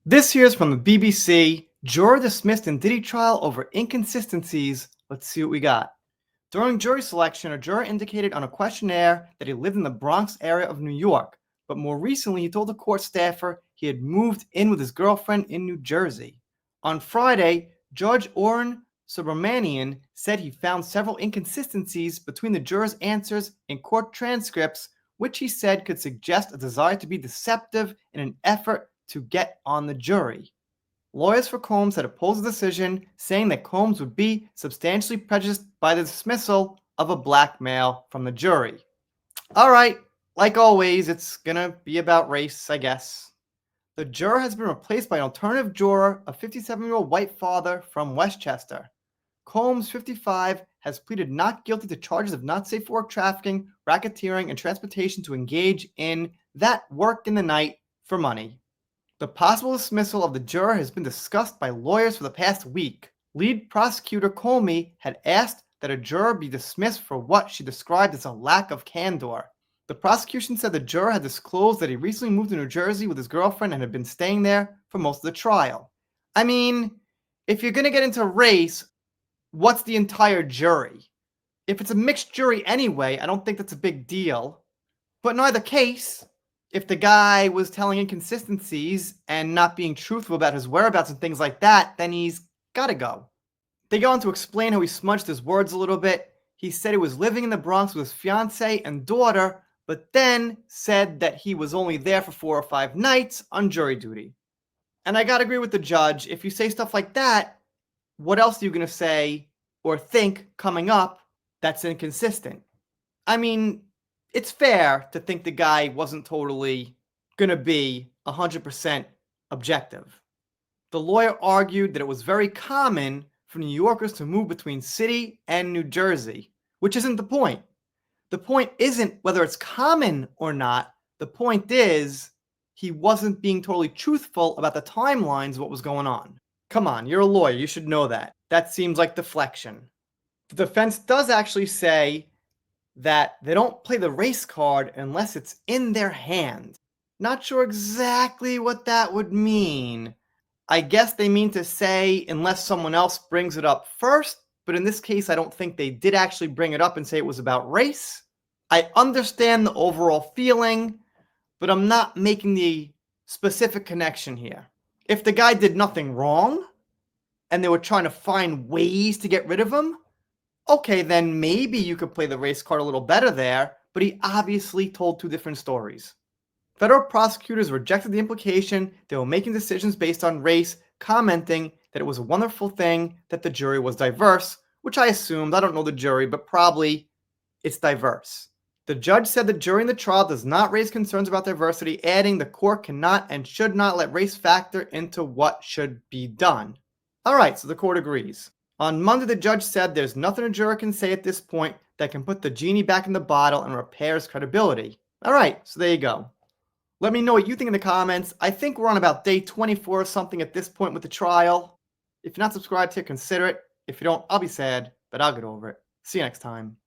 This here's from the BBC. Juror dismissed in Diddy trial over inconsistencies. Let's see what we got. During jury selection, a juror indicated on a questionnaire that he lived in the Bronx area of New York, but more recently he told a court staffer he had moved in with his girlfriend in New Jersey. On Friday, Judge Oren Subramanian said he found several inconsistencies between the jurors' answers in court transcripts, which he said could suggest a desire to be deceptive in an effort to get on the jury. Lawyers for Combs had opposed the decision, saying that Combs would be substantially prejudiced by the dismissal of a black male from the jury. All right, like always, it's gonna be about race, I guess. The juror has been replaced by an alternative juror, a 57-year-old white father from Westchester. Combs, 55, has pleaded not guilty to charges of not safe for work trafficking, racketeering, and transportation to engage in that work in the night for money. The possible dismissal of the juror has been discussed by lawyers for the past week. Lead prosecutor Comey had asked that a juror be dismissed for what she described as a lack of candor. The prosecution said the juror had disclosed that he recently moved to New Jersey with his girlfriend and had been staying there for most of the trial. I mean, if you're going to get into race, what's the entire jury? If it's a mixed jury anyway, I don't think that's a big deal. But in either case, if the guy was telling inconsistencies and not being truthful about his whereabouts and things like that, then he's gotta go. They go on to explain how he smudged his words a little bit. He said he was living in the Bronx with his fiancée and daughter, but then said that he was only there for 4 or 5 nights on jury duty. And I gotta agree with the judge. If you say stuff like that, what else are you gonna say or think coming up that's inconsistent? I mean, it's fair to think the guy wasn't totally going to be 100% objective. The lawyer argued that it was very common for New Yorkers to move between city and New Jersey, which isn't the point. The point isn't whether it's common or not. The point is he wasn't being totally truthful about the timelines of what was going on. Come on, you're a lawyer. You should know that. That seems like deflection. The defense does actually say that they don't play the race card unless it's in their hand. Not sure exactly what that would mean. I guess they mean to say unless someone else brings it up first, but in this case, I don't think they did actually bring it up and say it was about race. I understand the overall feeling, but I'm not making the specific connection here. If the guy did nothing wrong and they were trying to find ways to get rid of him, okay, then maybe you could play the race card a little better there, but he obviously told 2 different stories. Federal prosecutors rejected the implication they were making decisions based on race, commenting that it was a wonderful thing that the jury was diverse, which I assumed. I don't know the jury, but probably it's diverse. The judge said the jury in the trial does not raise concerns about diversity, adding the court cannot and should not let race factor into what should be done. All right, so the court agrees. On Monday, the judge said there's nothing a juror can say at this point that can put the genie back in the bottle and repair his credibility. All right, so there you go. Let me know what you think in the comments. I think we're on about day 24 or something at this point with the trial. If you're not subscribed here, consider it. If you don't, I'll be sad, but I'll get over it. See you next time.